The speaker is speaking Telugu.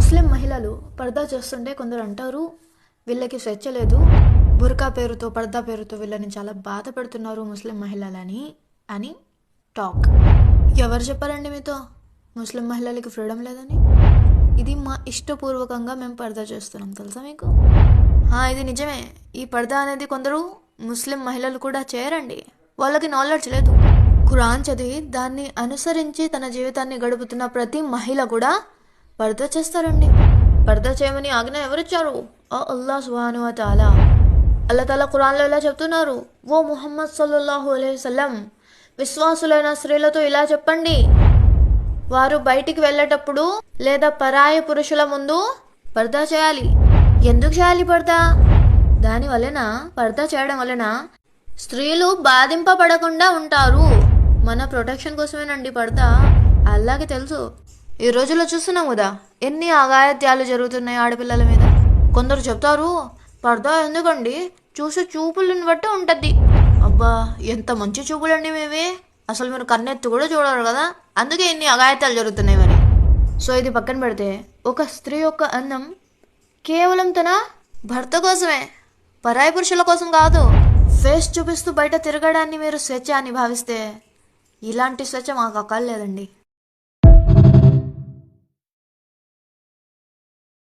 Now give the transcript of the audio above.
ముస్లిం మహిళలు పర్దా చేస్తుంటే కొందరు అంటారు వీళ్ళకి స్వేచ్ఛ లేదు, బుర్కా పేరుతో పర్దా పేరుతో వీళ్ళని చాలా బాధ పెడుతున్నారు ముస్లిం మహిళలని అని టాక్. ఎవరు చెప్పారండి మీతో ముస్లిం మహిళలకి ఫ్రీడమ్ లేదని? ఇది మా ఇష్టపూర్వకంగా మేము పర్దా చేస్తున్నాం, తెలుసా మీకు? ఇది నిజమే. ఈ పర్దా అనేది కొందరు ముస్లిం మహిళలు కూడా చేయరండి, వాళ్ళకి నాలెడ్జ్ లేదు. ఖురాన్ చదివి దాన్ని అనుసరించి తన జీవితాన్ని గడుపుతున్న ప్రతి మహిళ కూడా పర్దా చేస్తారండి. పర్దా చేయమని ఆజ్ఞ ఎవరిచ్చారు? అల్లాహ్ సుబ్హానహు వ తఆలా. అల్లాహ్ తాలా ఖురాన్లో ఇలా చెప్తున్నారు, ఓ ముహమ్మద్ సల్లల్లాహు అలైహి వసల్లం, విశ్వాసులైన స్త్రీలతో ఇలా చెప్పండి, వారు బయటికి వెళ్ళేటప్పుడు లేదా పరాయి పురుషుల ముందు పర్దా చేయాలి. ఎందుకు చేయాలి పర్దా? దాని వలన, పర్దా చేయడం వలన స్త్రీలు బాధింపబడకుండా ఉంటారు. మన ప్రొటెక్షన్ కోసమేనండి పర్దా, అల్లాహ్కి తెలుసు. ఈ రోజుల్లో చూస్తున్నాం కదా ఎన్ని అఘాయిత్యాలు జరుగుతున్నాయి ఆడపిల్లల మీద. కొందరు చెప్తారు పర్దా ఎందుకండి, చూసే చూపులను బట్టి ఉంటుంది. అబ్బా, ఎంత మంచి చూపులండి మేవే, అసలు మీరు కన్నెత్తి కూడా చూడరు కదా, అందుకే ఇన్ని అఘాయిత్యాలు జరుగుతున్నాయి మరి. సో ఇది పక్కన పెడితే, ఒక స్త్రీ యొక్క అందం కేవలం తన భర్త కోసమే, పరాయి పురుషుల కోసం కాదు. ఫేస్ చూపిస్తూ బయట తిరగడాన్ని మీరు స్వేచ్ఛ అని భావిస్తే ఇలాంటి స్వేచ్ఛ మాకు అక్కర్లేదండి.